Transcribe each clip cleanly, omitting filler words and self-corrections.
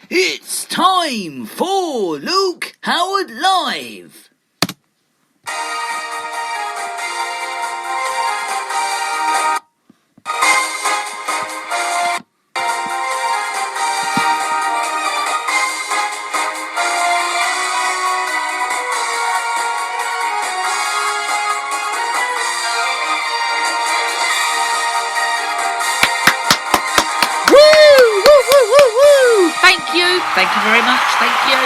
It's time for Luke Howard Live. Thank you very much. Thank you.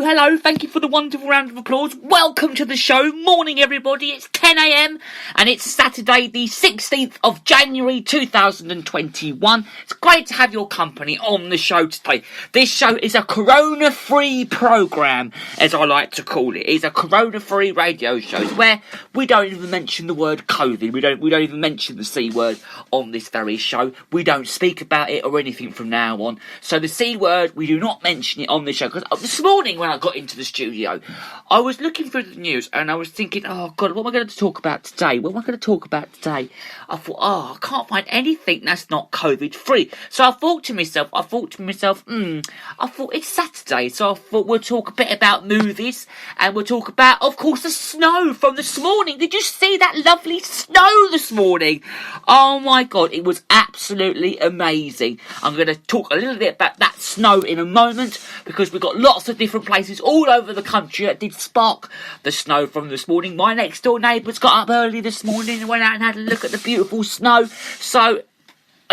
Hello. Thank you for the wonderful round of applause. Welcome to the show. Morning, everybody. It's 10 a.m. and it's Saturday, the 16th of January, 2021. It's great to have your company on the show today. This show is a corona-free programme, as I like to call it. It's a corona-free radio show where we don't even mention the word COVID. We don't even mention the C word on this very show. We don't speak about it or anything from now on. So the C word, we do not mention it on this show. Because this morning when I got into the studio, I was looking through the news and I was thinking, oh God, what am I going to talk about today? I thought, I can't find anything that's not COVID free. So I thought to myself, it's Saturday, so I thought we'll talk a bit about movies and we'll talk about, of course, the snow from this morning. Did you see that lovely snow this morning? Oh my God, it was absolutely amazing. I'm going to talk a little bit about that snow in a moment because we've got lots of different places all over the country that did spark the snow from this morning. My next door neighbours got up early this morning and went out and had a look at the beautiful snow. So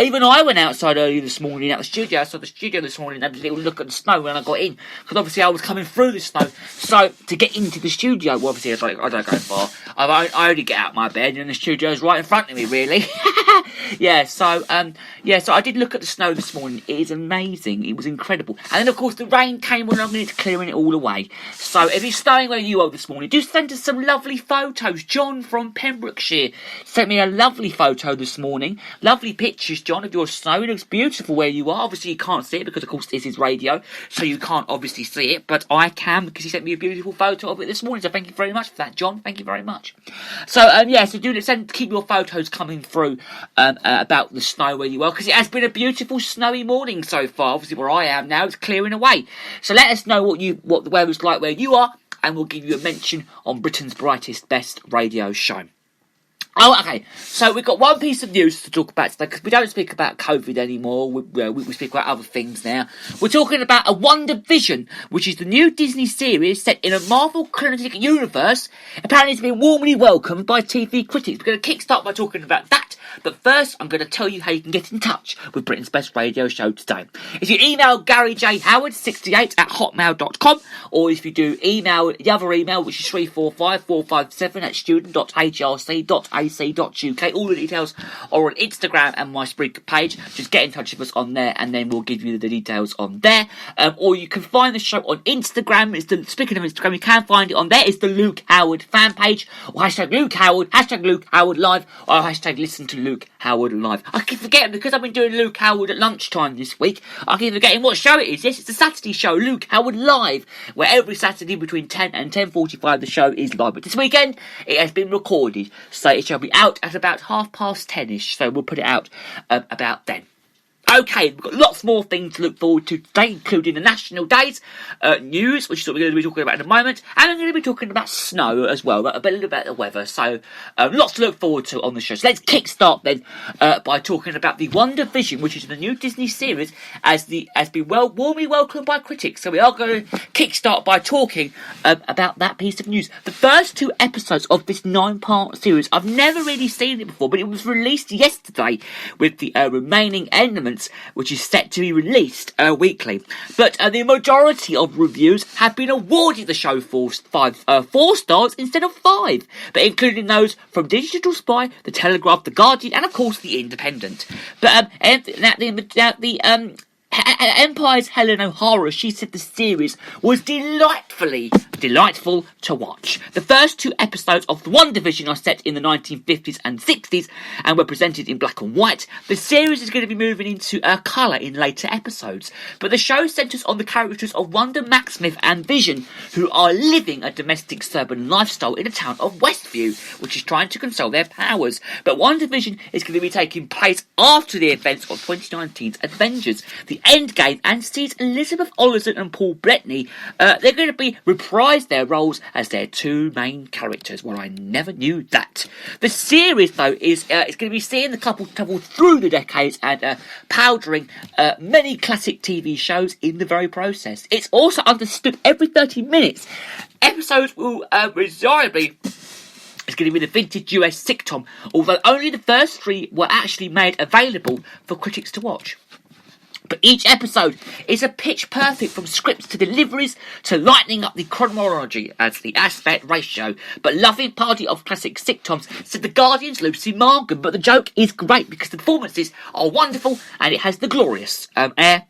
even I went outside early this morning at the studio. I saw the studio this morning and had a little look at the snow when I got in. Because obviously I was coming through the snow. So to get into the studio, well, obviously I don't go far. I only get out of my bed and the studio's right in front of me, really. So I did look at the snow this morning. It is amazing. It was incredible. And then, of course, the rain came along and it's clearing it all away. So if it's snowing where you are this morning, do send us some lovely photos. John from Pembrokeshire sent me a lovely photo this morning. Lovely pictures, John, of your snow. It looks beautiful where you are. Obviously, you can't see it because, of course, this is radio, so you can't obviously see it. But I can because he sent me a beautiful photo of it this morning. So thank you very much for that, John. Thank you very much. So keep your photos coming through about the snow where you are, because it has been a beautiful snowy morning so far. Obviously, where I am now, it's clearing away. So let us know what the weather's like where you are, and we'll give you a mention on Britain's brightest, best radio show. Oh, okay. So we've got one piece of news to talk about today, because we don't speak about COVID anymore. We speak about other things now. We're talking about a WandaVision, which is the new Disney series set in a Marvel Cinematic Universe. Apparently it's been warmly welcomed by TV critics. We're going to kickstart by talking about that. But first, I'm going to tell you how you can get in touch with Britain's best radio show today. If you email GaryJHoward68@hotmail.com, or if you do email the other email, which is 345-457@student.hrc.ac.uk. All the details are on Instagram and my Spreaker page. Just get in touch with us on there, and then we'll give you the details on there. Or you can find the show on Instagram. Speaking of Instagram, you can find it on there. It's the Luke Howard fan page, or hashtag Luke Howard, hashtag Luke Howard Live, or hashtag listen to Luke Howard Live. I keep forgetting, because I've been doing Luke Howard at lunchtime this week, I keep forgetting what show it is. Yes, it's a Saturday show, Luke Howard Live, where every Saturday between 10 and 10:45 the show is live. But this weekend, it has been recorded, so it shall be out at about 10:30ish, so we'll put it out about then. Okay, we've got lots more things to look forward to today, including the National Days news, which is what we're going to be talking about in a moment, and I'm going to be talking about snow as well, a little bit about the weather, so lots to look forward to on the show. So let's kickstart then by talking about the WandaVision, which is the new Disney series, has been warmly welcomed by critics. So we are going to kickstart by talking about that piece of news. The first 2 episodes of this 9-part series, I've never really seen it before, but it was released yesterday with the remaining elements, which is set to be released weekly. But the majority of reviews have been awarded the show 4 stars instead of 5, but including those from Digital Spy, The Telegraph, The Guardian, and of course The Independent. But Empire's Helen O'Hara, she said the series was delightfully delightful to watch. The first 2 episodes of WandaVision are set in the 1950s and 60s and were presented in black and white. The series is going to be moving into colour in later episodes, but the show centres on the characters of Wanda Maximoff and Vision, who are living a domestic suburban lifestyle in the town of Westview, which is trying to control their powers. But WandaVision is going to be taking place after the events of 2019's Avengers, the Endgame, and sees Elizabeth Olsen and Paul Bettany. They're going to be reprise their roles as their 2 main characters. Well, I never knew that. The series, though, is going to be seeing the couple travel through the decades and powdering many classic TV shows in the very process. It's also understood every 30 minutes. Episodes will resumably... It's going to be the vintage US sitcom, although only the first 3 were actually made available for critics to watch. But each episode is a pitch perfect, from scripts to deliveries to lightening up the chronology as the aspect ratio. But loving party of classic sitcoms, said The Guardian's Lucy Morgan. But the joke is great because the performances are wonderful and it has the glorious air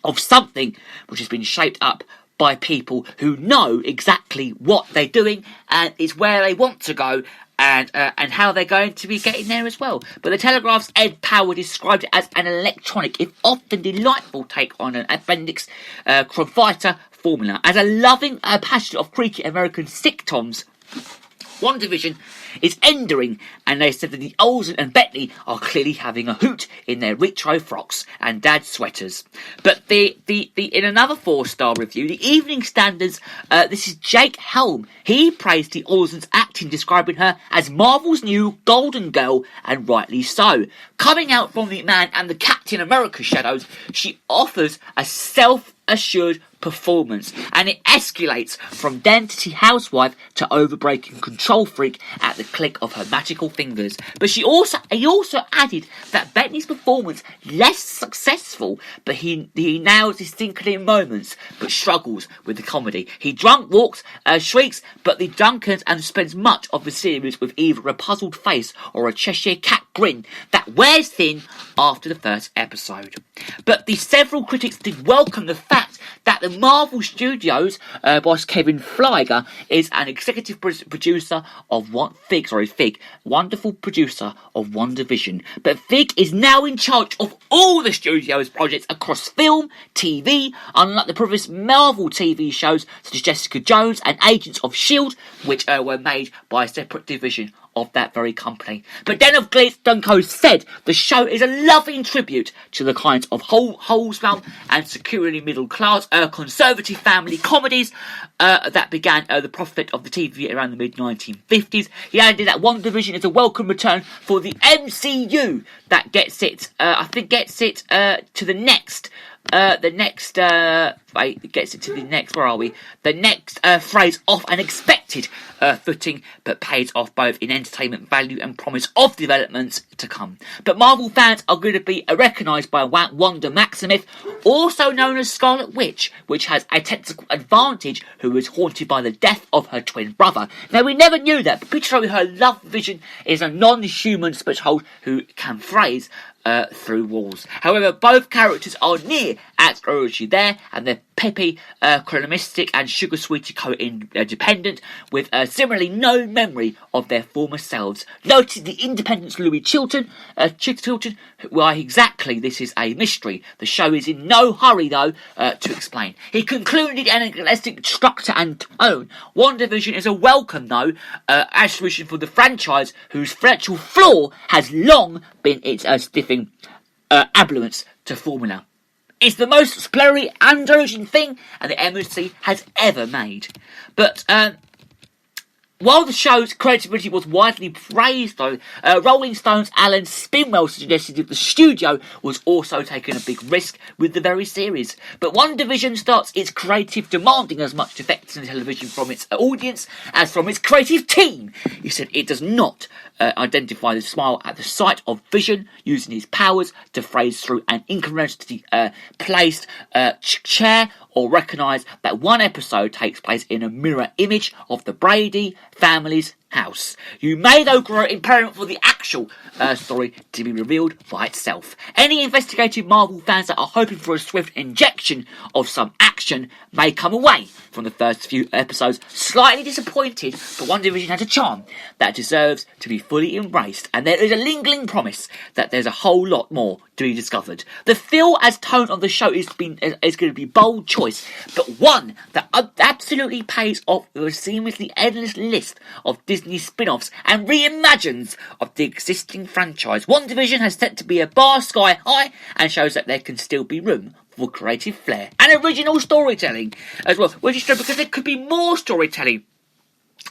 of something which has been shaped up by people who know exactly what they're doing and is where they want to go, and how they're going to be getting there as well. But the Telegraph's Ed Power described it as an electronic, if often delightful, take on an appendix fighter formula. As a loving passion of creaky American sitcoms, WandaVision is ending, and they said that the Olsen and Bettany are clearly having a hoot in their retro frocks and dad sweaters. But the in another 4-star review, the Evening Standard's this is Jake Helm. He praised the Olsen's acting, describing her as Marvel's new Golden Girl, and rightly so. Coming out from the Man and the Captain America shadows, she offers a self-assured performance, and it escalates from density housewife to overbreaking control freak at the click of her magical fingers. But he also added that Bettany's performance less successful, but he nails his thinking moments, but struggles with the comedy. He drunk walks, shrieks, but the Duncans, and spends much of the series with either a puzzled face or a Cheshire Cat grin that wears thin after the first episode. But the several critics did welcome the fact that the Marvel Studios boss Kevin Feige is an executive producer of Fig, wonderful producer of WandaVision. But Fig is now in charge of all the studio's projects across film, TV, unlike the previous Marvel TV shows such as Jessica Jones and Agents of S.H.I.E.L.D., which were made by a separate division of that very company. But Den of Glitz Dunko said the show is a loving tribute to the kinds of wholesome and securely middle class conservative family comedies that began the profit of the TV around the mid-1950s. He added that WandaVision is a welcome return for the MCU that gets it to the next. The next phrase off an expected footing, but pays off both in entertainment value and promise of developments to come. But Marvel fans are going to be recognised by Wanda Maximoff, also known as Scarlet Witch, which has a technical advantage, who is haunted by the death of her twin brother. Now, we never knew that, but picturing her love Vision is a non-human spithold who can phrase through walls. However, both characters are near at originally there, and they're peppy, chronomistic, and sugar sweetie co-independent, with similarly no memory of their former selves. Noted the Independent's Louis Chilton, why exactly this is a mystery. The show is in no hurry, though, to explain. He concluded an eclectic structure and tone. WandaVision is a welcome, though, attribution for the franchise, whose financial flaw has long been its stiffing abluence to formula. It's the most sclery and urgent thing the MSC has ever made. But while the show's creativity was widely praised, though, Rolling Stone's Alan Spinwell suggested that the studio was also taking a big risk with the very series. But WandaVision starts its creative demanding as much effects in television from its audience as from its creative team. He said it does not identify the smile at the sight of Vision using his powers to phase through an incrementally placed chair, or recognise that one episode takes place in a mirror image of the Brady family's house. You may, though, grow impatient for the actual story to be revealed by itself. Any investigative Marvel fans that are hoping for a swift injection of some action may come away from the first few episodes slightly disappointed, but WandaVision has a charm that deserves to be fully embraced, and there is a lingering promise that there's a whole lot more to be discovered. The feel as tone of the show is going to be bold choice, but one that absolutely pays off with a seamlessly endless list of Disney spin-offs and reimagines of the existing franchise. WandaVision has set to be a bar sky high and shows that there can still be room for creative flair and original storytelling as well, which is true because there could be more storytelling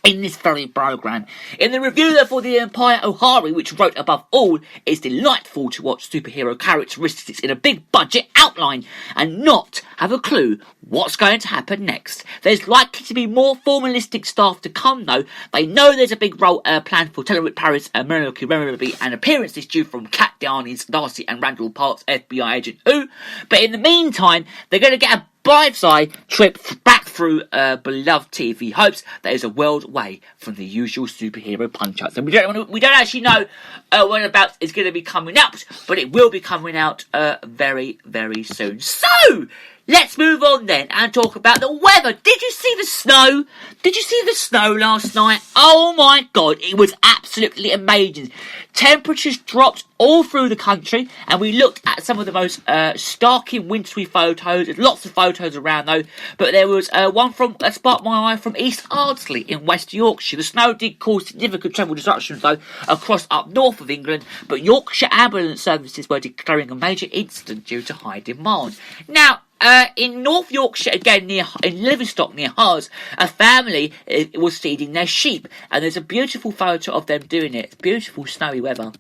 in this very programme. In the review for the Empire, O'Hari, which wrote above all, it's delightful to watch superhero characteristics in a big budget outline and not have a clue what's going to happen next. There's likely to be more formalistic stuff to come though. They know there's a big role planned for Telluride Paris and Mercury, and appearances due from Kat Darcy and Randall Park's FBI agent Who. But in the meantime, they're going to get a bird's-eye trip back through beloved TV hopes that is a world away from the usual superhero punch-outs. And we don't actually know when about it's going to be coming out, but it will be coming out very, very soon. So, let's move on then and talk about the weather. Did you see the snow? Did you see the snow last night? Oh my God, it was absolutely amazing. Temperatures dropped all through the country, and we looked at some of the most starking wintry photos. There's lots of photos around though, but there was one that sparked my eye from East Ardsley in West Yorkshire. The snow did cause significant travel disruptions though across up north of England, but Yorkshire ambulance services were declaring a major incident due to high demand. Now, in North Yorkshire, again in Liverstock near Hars, a family was feeding their sheep, and there's a beautiful photo of them doing it. It's beautiful snowy weather.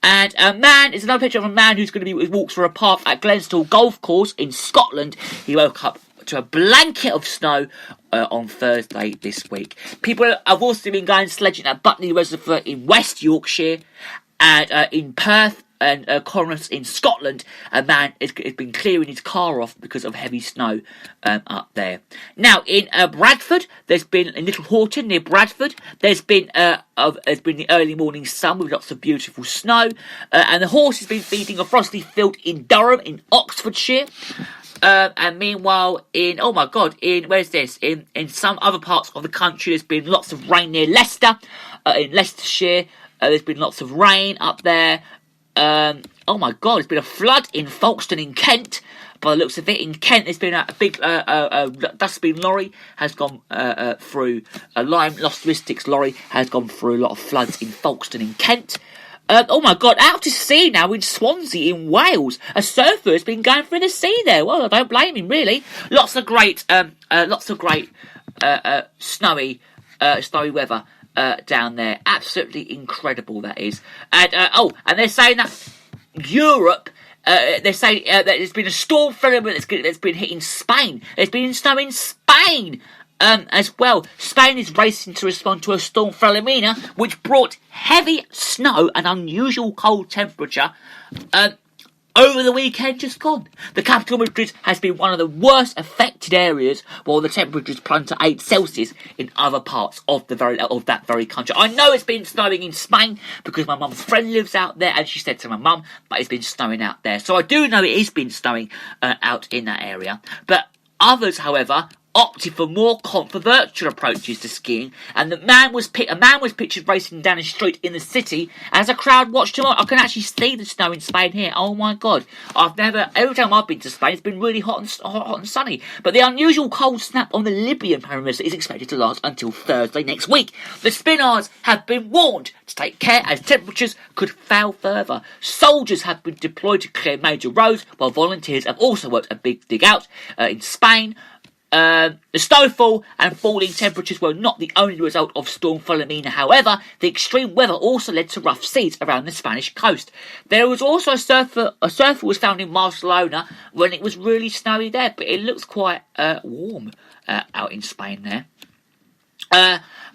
And there's another picture of a man who's going to be walks through a path at Glenstall Golf Course in Scotland. He woke up to a blanket of snow on Thursday this week. People have also been going sledging at Butley Reservoir in West Yorkshire, and in Perth and Cornwall in Scotland, a man has been clearing his car off because of heavy snow up there. Now, in Bradford, there's been in Little Horton near Bradford. There's been the early morning sun with lots of beautiful snow, and the horse has been feeding a frosty field in Durham in Oxfordshire. And meanwhile, in some other parts of the country, there's been lots of rain near Leicester, in Leicestershire. There's been lots of rain up there. There's been a flood in Folkestone in Kent. By the looks of it, in Kent, there's been a big dustbin lorry has gone through. A Lime Lost Logistics lorry has gone through a lot of floods in Folkestone in Kent. Out to sea now in Swansea in Wales. A surfer has been going through the sea there. Well, I don't blame him, really. Lots of great snowy weather down there. Absolutely incredible, that is. And they're saying that Europe, they're saying that there's been a storm firmament that's been hitting Spain. There's been snow in Spain as well. Spain is racing to respond to a storm Filomena, which brought heavy snow and unusual cold temperature over the weekend just gone. The capital, Madrid, has been one of the worst affected areas, while the temperatures plunged to 8 Celsius in other parts of that very country. I know it's been snowing in Spain because my mum's friend lives out there, and she said to my mum, but it's been snowing out there. So I do know it has been snowing out in that area. But others, however, opted for more controversial approaches to skiing, and a man was pictured racing down a street in the city as a crowd watched him on. I can actually see the snow in Spain here. Oh my God. Every time I've been to Spain, it's been really hot and sunny. But the unusual cold snap on the Libyan peninsula is expected to last until Thursday next week. The spinners have been warned to take care as temperatures could fall further. Soldiers have been deployed to clear major roads, while volunteers have also worked a big dig out in Spain. The snowfall and falling temperatures were not the only result of Storm Filomena. However, the extreme weather also led to rough seas around the Spanish coast. There was also a surfer was found in Barcelona when it was really snowy there, but it looks quite warm out in Spain there.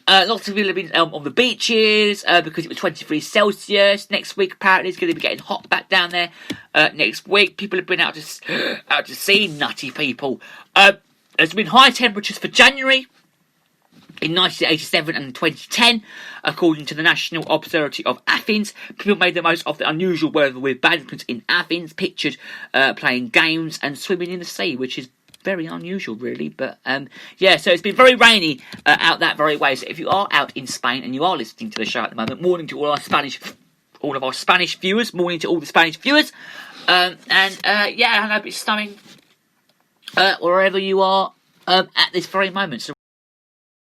Lots of people have been on the beaches because it was 23 Celsius. Next week, apparently, it's going to be getting hot back down there. Next week, people have been out to sea, nutty people. There's been high temperatures for January In 1987 and 2010, according to the National Observatory of Athens, people made the most of the unusual weather with badminton in Athens, pictured playing games and swimming in the sea, which is very unusual, really. But yeah, so it's been very rainy out that very way. So if you are out in Spain and you are listening to the show at the moment, morning to all of our Spanish viewers, morning to all the Spanish viewers, yeah, I hope it's snowing wherever you are at this very moment. So